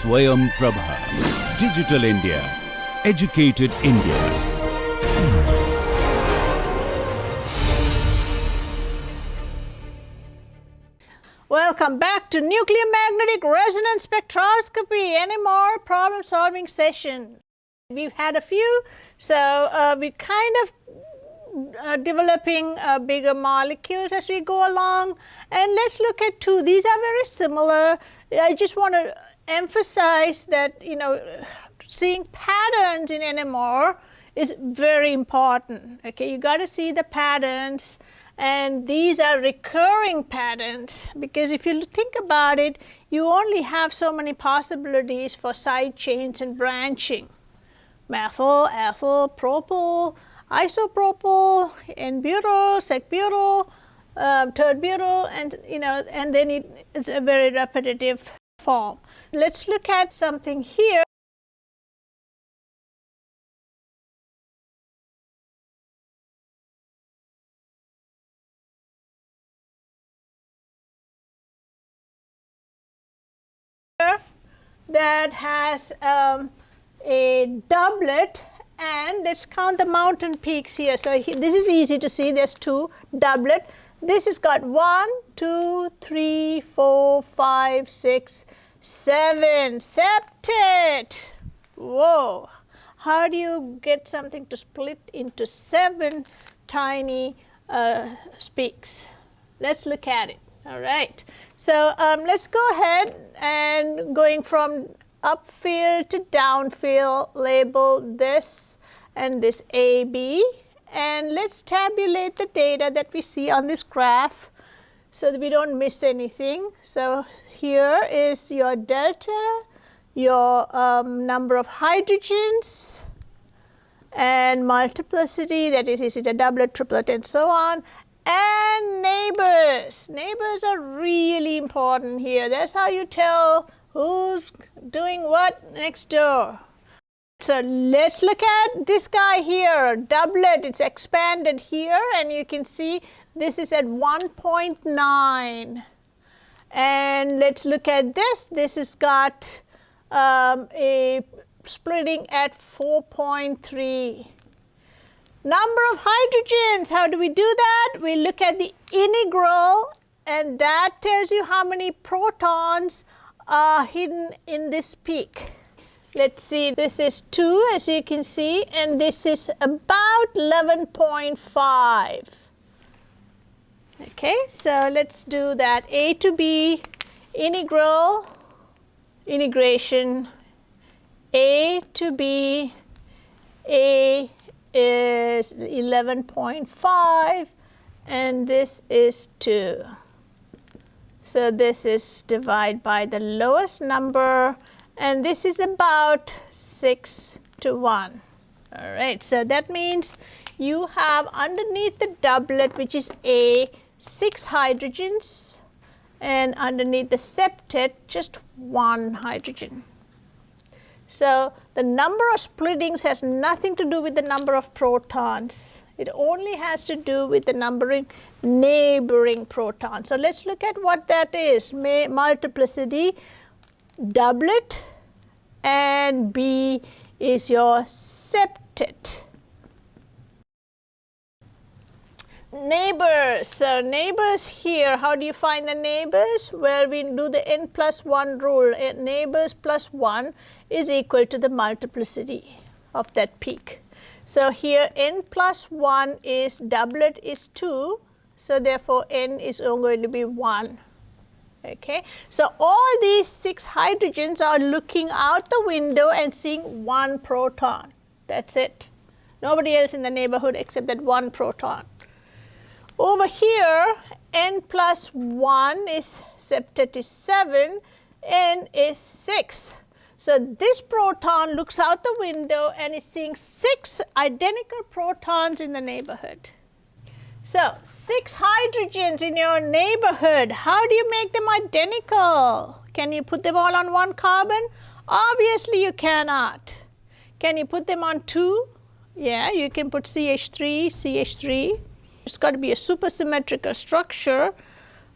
Swayam Prabha. Digital India. Educated India. Welcome back to Nuclear Magnetic Resonance Spectroscopy, NMR problem-solving session. We've had a few, so we're kind of developing bigger molecules as we go along. And let's look at two. These are very similar. I just want to emphasize that, seeing patterns in NMR is very important. Okay, you got to see the patterns. And these are recurring patterns, because if you think about it, you only have so many possibilities for side chains and branching. Methyl, ethyl, propyl, isopropyl, N-butyl, sec-butyl, third butyl, and then it's a very repetitive form. Let's look at something here. That has a doublet, and let's count the mountain peaks here. So this is easy to see. There's two doublet. This has got 1, 2, 3, 4, 5, 6, 7 septet. Whoa! How do you get something to split into 7 tiny peaks? Let's look at it. All right, so let's go ahead and going from upfield to downfield, label this and this AB, and let's tabulate the data that we see on this graph so that we don't miss anything. So here is your delta, your number of hydrogens, and multiplicity, that is it a doublet, triplet, and so on. And neighbors. Neighbors are really important here. That's how you tell who's doing what next door. So let's look at this guy here, doublet. It's expanded here, and you can see this is at 1.9. And let's look at this. This has got a splitting at 4.3. Number of hydrogens, how do we do that? We look at the integral, and that tells you how many protons are hidden in this peak. Let's see, this is 2 as you can see, and this is about 11.5. Okay, so let's do that. A to B, integration, A to B, A is 11.5, and this is 2. So this is divided by the lowest number, and this is about 6 to 1. All right, so that means you have underneath the doublet, which is A, 6 hydrogens, and underneath the septet, just 1 hydrogen. So the number of splittings has nothing to do with the number of protons. It only has to do with the numbering neighboring protons. So let's look at what that is. Multiplicity, doublet, and B is your septet. Neighbors. So neighbors here, how do you find the neighbors? Where we do the n plus 1 rule. Neighbors plus 1 is equal to the multiplicity of that peak. So here n plus 1 is doublet is 2. So therefore n is going to be 1. Okay. So all these 6 hydrogens are looking out the window and seeing 1 proton. That's it. Nobody else in the neighborhood except that 1 proton. Over here, n plus 1 is septet is 7, n is 6. So this proton looks out the window and is seeing 6 identical protons in the neighborhood. So 6 hydrogens in your neighborhood, how do you make them identical? Can you put them all on 1 carbon? Obviously you cannot. Can you put them on 2? Yeah, you can put CH3, CH3. It's got to be a supersymmetrical structure,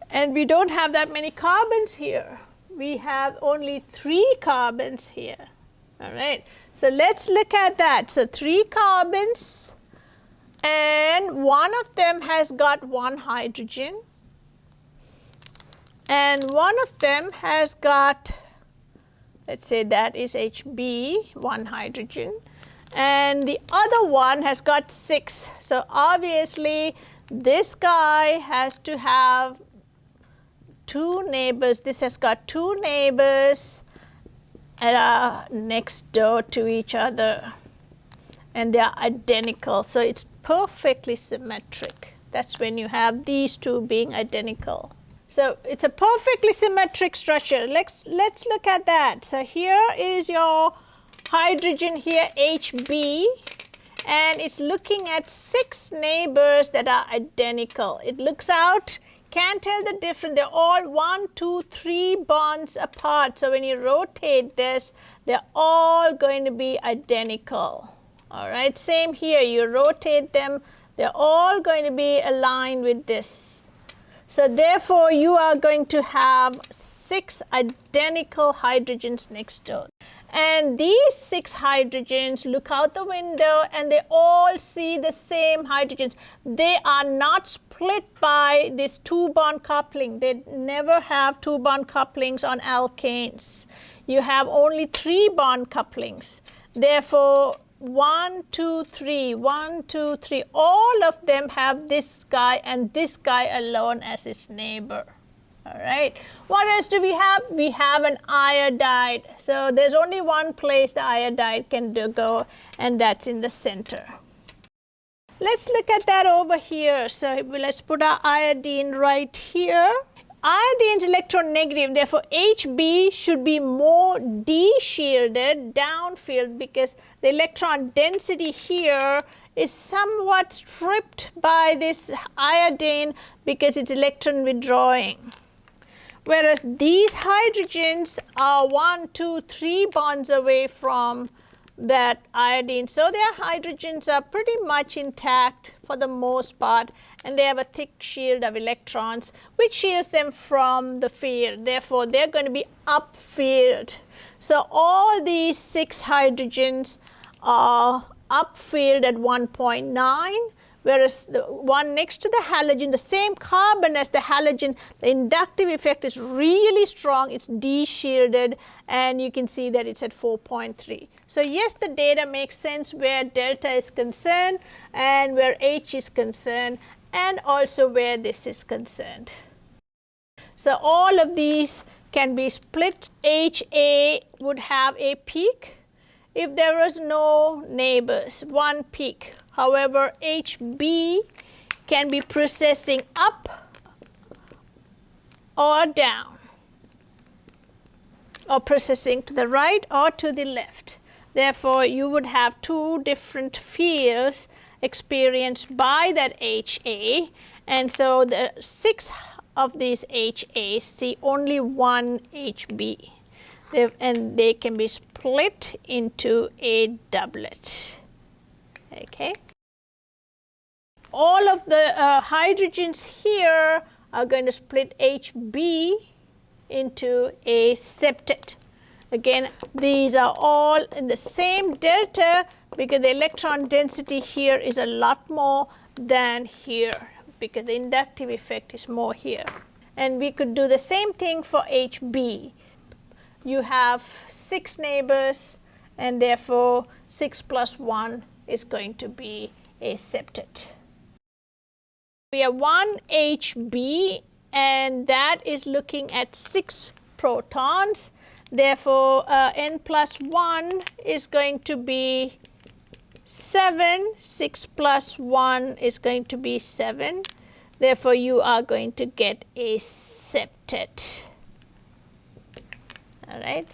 and we don't have that many carbons here. we have only 3 carbons here. All right. So let's look at that. So 3 carbons, and one of them has got 1 hydrogen, and one of them has got, let's say that is HB, 1 hydrogen, and the other one has got 6. So obviously this guy has to have 2 neighbors. This has got 2 neighbors that are next door to each other, and they are identical. So it's perfectly symmetric. That's when you have these 2 being identical. So it's a perfectly symmetric structure. Let's look at that. So here is your hydrogen here, HB, and it's looking at 6 neighbors that are identical. It looks out, can't tell the difference. They're all 1, 2, 3 bonds apart. So when you rotate this, they're all going to be identical. All right, same here. You rotate them, they're all going to be aligned with this. So therefore, you are going to have 6 identical hydrogens next door. And these 6 hydrogens look out the window and they all see the same hydrogens. They are not split by this 2-bond coupling. They never have 2-bond couplings on alkanes. You have only 3-bond couplings. Therefore, 1, 2, 3, 1, 2, 3, all of them have this guy and this guy alone as its neighbor. All right. What else do we have? We have an iodide. So there's only one place the iodide can go, and that's in the center. Let's look at that over here. So let's put our iodine right here. Iodine's electronegative, therefore HB should be more d-shielded downfield because the electron density here is somewhat stripped by this iodine because it's electron withdrawing. Whereas these hydrogens are 1, 2, 3 bonds away from that iodine. So their hydrogens are pretty much intact for the most part, and they have a thick shield of electrons which shields them from the field. Therefore, they're going to be upfield. So all these 6 hydrogens are upfield at 1.9, whereas the one next to the halogen, the same carbon as the halogen, the inductive effect is really strong. It's d-shielded, and you can see that it's at 4.3. So yes, the data makes sense where delta is concerned and where H is concerned, and also where this is concerned. So all of these can be split. HA would have a peak if there was no neighbors, 1 peak. However, HB can be precessing up or down, or precessing to the right or to the left. Therefore, you would have 2 different fields experienced by that HA, and so the 6 of these HAs see only 1 HB, and they can be split into a doublet. Okay. All of the hydrogens here are going to split HB into a septet. Again, these are all in the same delta because the electron density here is a lot more than here because the inductive effect is more here. And we could do the same thing for HB. You have 6 neighbors, and therefore 6 plus 1 is going to be a septet. We have 1 HB, and that is looking at 6 protons. Therefore, n plus 1 is going to be 7. 6 plus 1 is going to be 7. Therefore, you are going to get a septet. All right.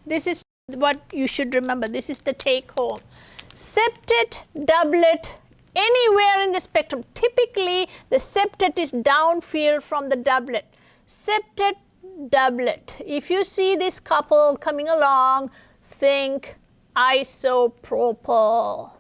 This is what you should remember. This is the take home. Septet, doublet, anywhere in the spectrum. Typically, the septet is downfield from the doublet. Septet, doublet. If you see this couple coming along, think isopropyl.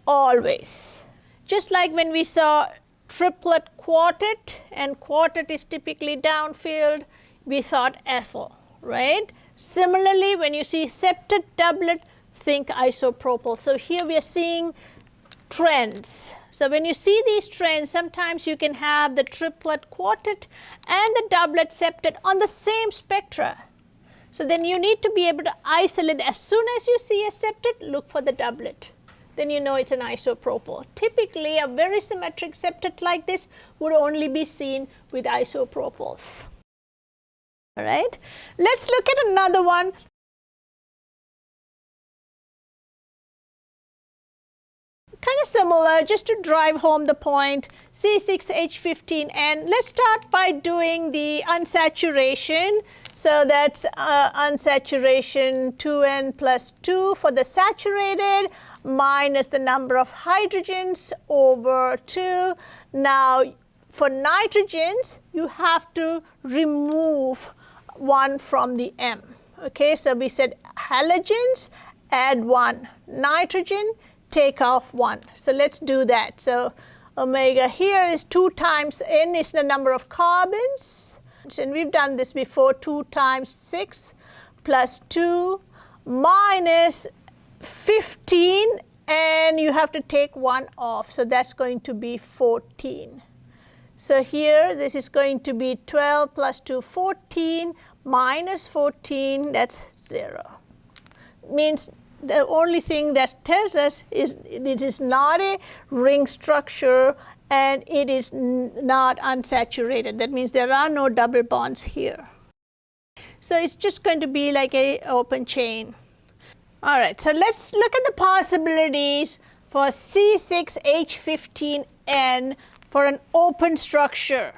Always. Just like when we saw triplet quartet, and quartet is typically downfield, we thought ethyl, right? Similarly, when you see septet doublet, think isopropyl. So here we are seeing trends. So when you see these trends, sometimes you can have the triplet quartet and the doublet septet on the same spectra. So then you need to be able to isolate. As soon as you see a septet, look for the doublet. Then you know it's an isopropyl. Typically, a very symmetric septet like this would only be seen with isopropyls. All right, let's look at another one. Kind of similar, just to drive home the point, C6H15N. Let's start by doing the unsaturation. So that's unsaturation 2N plus 2 for the saturated minus the number of hydrogens over 2. Now, for nitrogens, you have to remove 1 from the M. Okay, so we said halogens, add 1. Nitrogen, take off 1. So let's do that. So omega here is 2 times N is the number of carbons. And we've done this before, 2 times 6 plus 2 minus 15, and you have to take 1 off. So that's going to be 14. So here this is going to be 12 plus 2, 14, minus 14, that's 0. Means the only thing that tells us is it is not a ring structure and it is not unsaturated. That means there are no double bonds here. So it's just going to be like an open chain. All right, so let's look at the possibilities for C6H15N for an open structure.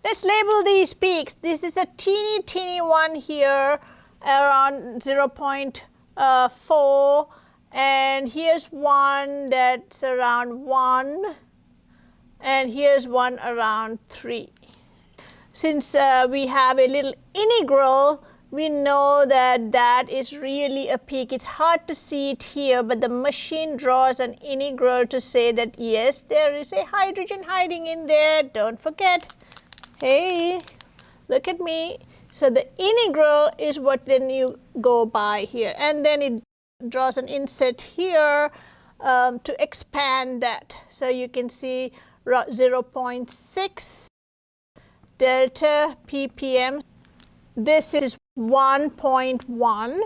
Let's label these peaks. This is a teeny one here around 0.4, and here's one that's around 1, and here's one around 3. Since we have a little integral, we know that that is really a peak. It's hard to see it here, but the machine draws an integral to say that yes, there is a hydrogen hiding in there. Don't forget. Hey, look at me. So the integral is what then you go by here, and then it draws an inset here to expand that. So you can see 0.6 delta ppm. This is 1.1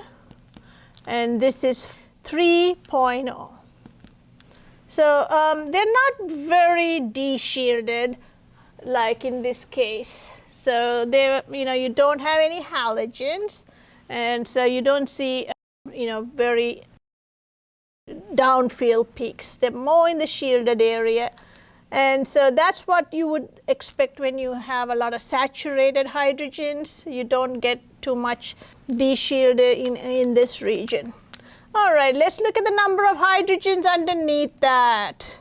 and this is 3.0. So they're not very de-shielded like in this case. So they, you don't have any halogens, and so you don't see very downfield peaks. They're more in the shielded area. And so that's what you would expect when you have a lot of saturated hydrogens. You don't get too much de-shielded in this region. All right, let's look at the number of hydrogens underneath that.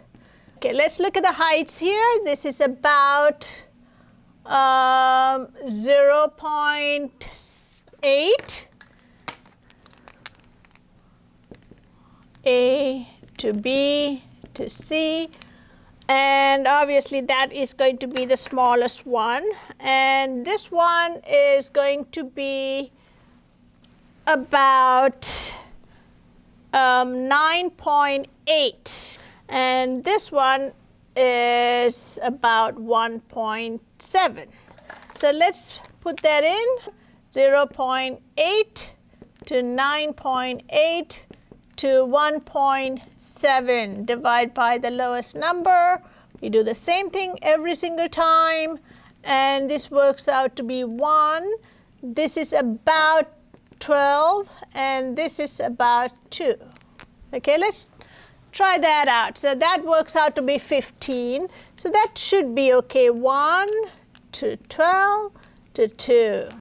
Okay, let's look at the heights here. This is about 0.8 A to B to C. And obviously that is going to be the smallest one, and this one is going to be about 9.8, and this one is about 1.7. So let's put that in, 0.8 to 9.8 to 1.7, divide by the lowest number. We do the same thing every single time, and this works out to be 1. This is about 12, and this is about 2. Okay, let's try that out. So that works out to be 15. So that should be okay. 1 to 12 to 2.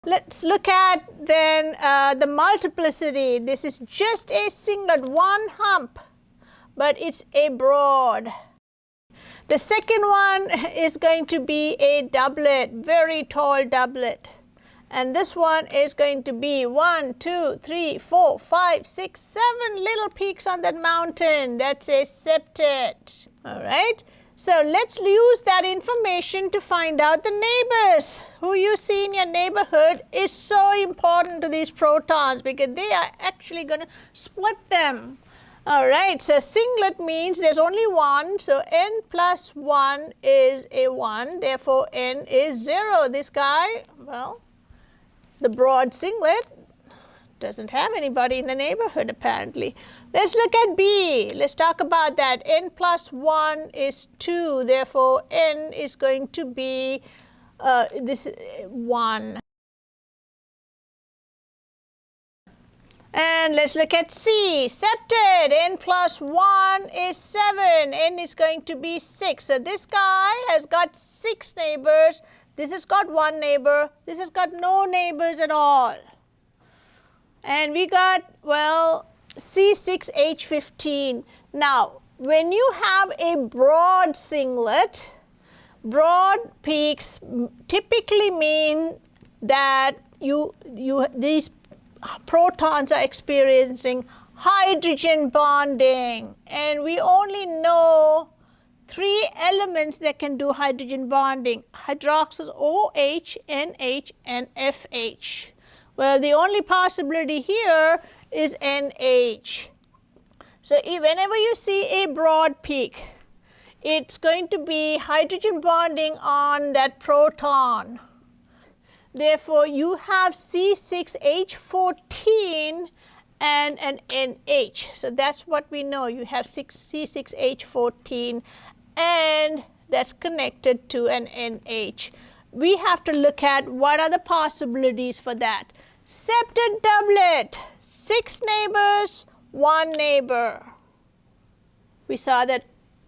Let's look at then the multiplicity. This is just a singlet, one hump, but it's a broad. The second one is going to be a doublet, very tall doublet. And this one is going to be 1, 2, 3, 4, 5, 6, 7 little peaks on that mountain. That's a septet. All right. So let's use that information to find out the neighbors. Who you see in your neighborhood is so important to these protons because they are actually going to split them. All right, so singlet means there's only one, so n plus 1 is a 1, therefore n is 0. This guy, well, the broad singlet doesn't have anybody in the neighborhood apparently. Let's look at B. Let's talk about that. N plus 1 is 2, therefore n is going to be this 1. And let's look at C. Septet, n plus 1 is 7, n is going to be 6. So this guy has got 6 neighbors, this has got 1 neighbor, this has got no neighbors at all. And we got, well, C6H15. Now, when you have a broad singlet, broad peaks typically mean that these protons are experiencing hydrogen bonding. And we only know 3 elements that can do hydrogen bonding: hydroxyl OH, NH, and FH. Well, the only possibility here is NH. So whenever you see a broad peak, it's going to be hydrogen bonding on that proton. Therefore, you have C6H14 and an NH. So that's what we know. You have C6H14 and that's connected to an NH. We have to look at what are the possibilities for that. Septet doublet, 6 neighbors, 1 neighbor. We saw that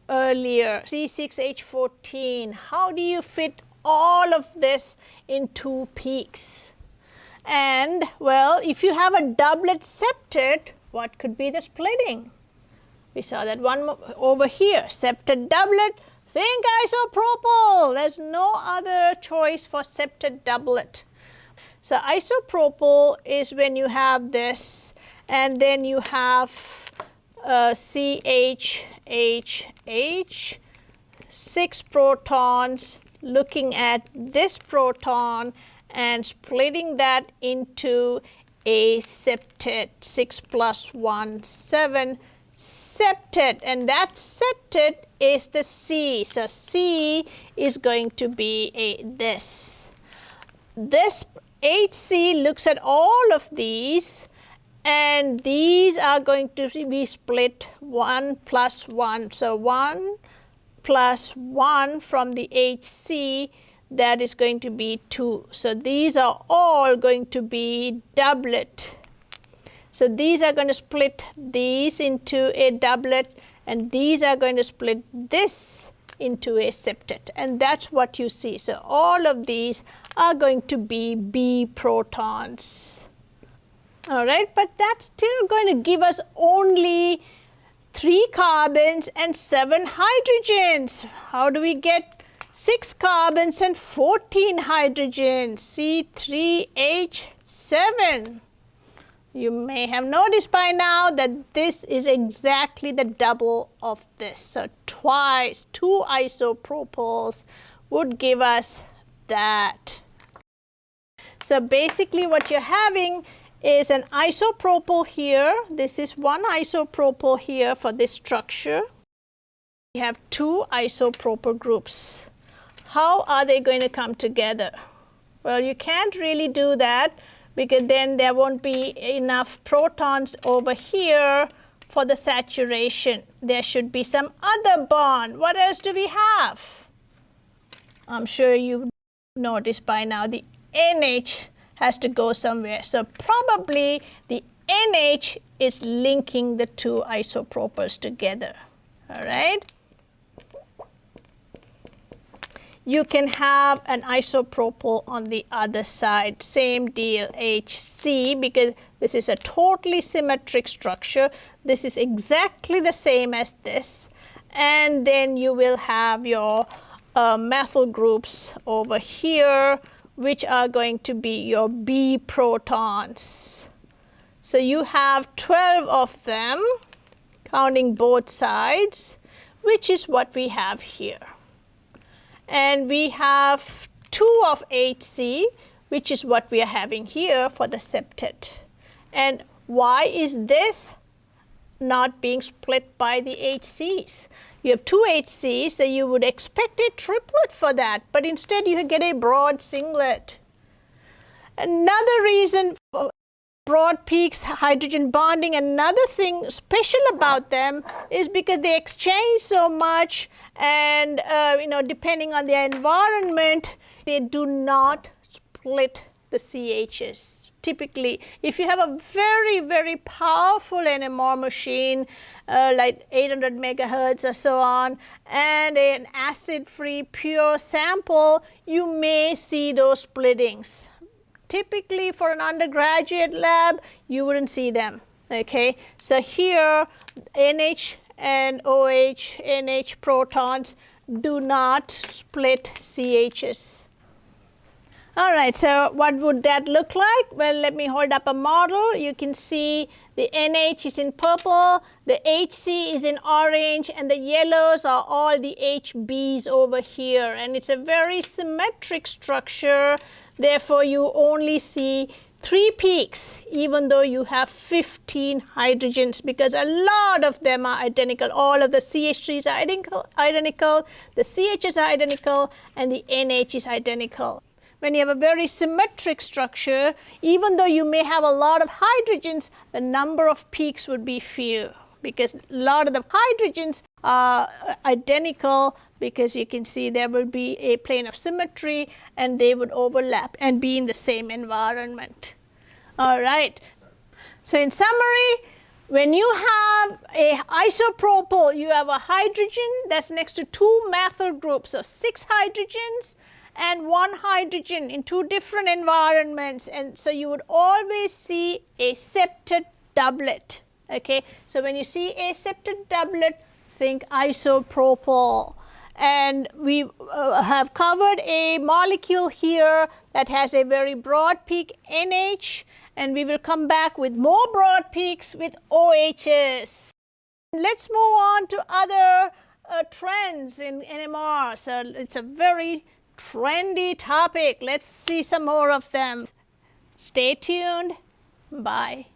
earlier. C6H14. How do you fit all of this in 2 peaks? And well, if you have a doublet septet, what could be the splitting? We saw that one over here. Septet doublet, think isopropyl. There's no other choice for septet doublet. So isopropyl is when you have this and then you have CHHH, 6 protons looking at this proton and splitting that into a septet, 6 plus 1, 7 septet, and that septet is the C. So C is going to be this. This HC looks at all of these, and these are going to be split 1 plus 1. So 1 plus 1 from the HC, that is going to be 2. So these are all going to be doublet. So these are going to split these into a doublet, and these are going to split this into a septet. And that's what you see. So all of these are going to be B protons. All right, but that's still going to give us only 3 carbons and 7 hydrogens. How do we get 6 carbons and 14 hydrogens? C3H7. You may have noticed by now that this is exactly the double of this. So twice, 2 isopropyls would give us that. So basically what you're having is an isopropyl here. This is 1 isopropyl here for this structure. We have 2 isopropyl groups. How are they going to come together? Well, you can't really do that because then there won't be enough protons over here for the saturation. There should be some other bond. What else do we have? I'm sure you've noticed by now the NH has to go somewhere. So probably the NH is linking the 2 isopropyls together. All right? You can have an isopropyl on the other side. Same deal, HC, because this is a totally symmetric structure. This is exactly the same as this. And then you will have your methyl groups over here, which are going to be your B protons. So you have 12 of them, counting both sides, which is what we have here. And we have 2 of HC, which is what we are having here for the septet. And why is this not being split by the HCs? You have 2 HCs, so you would expect a triplet for that, but instead you get a broad singlet. Another reason for broad peaks, hydrogen bonding, another thing special about them is because they exchange so much, and depending on their environment, they do not split the CHs. Typically, if you have a very, very powerful NMR machine, like 800 megahertz or so on, and an acid-free pure sample, you may see those splittings. Typically, for an undergraduate lab, you wouldn't see them, okay? So here, NH and OH, NH protons do not split CHs. All right, so what would that look like? Well, let me hold up a model. You can see the NH is in purple, the HC is in orange, and the yellows are all the HBs over here. And it's a very symmetric structure. Therefore, you only see 3 peaks, even though you have 15 hydrogens, because a lot of them are identical. All of the CH3s are identical, the CHs are identical, and the NH is identical. When you have a very symmetric structure, even though you may have a lot of hydrogens, the number of peaks would be few, because a lot of the hydrogens are identical, because you can see there will be a plane of symmetry and they would overlap and be in the same environment. All right. So in summary, when you have a isopropyl, you have a hydrogen that's next to 2 methyl groups, so 6 hydrogens and 1 hydrogen in 2 different environments, and so you would always see a septet doublet. Okay, so when you see a septet doublet, think isopropyl. And we have covered a molecule here that has a very broad peak, NH, and we will come back with more broad peaks with OHs. Let's move on to other trends in NMR. So it's a very trendy topic. Let's see some more of them. Stay tuned. Bye.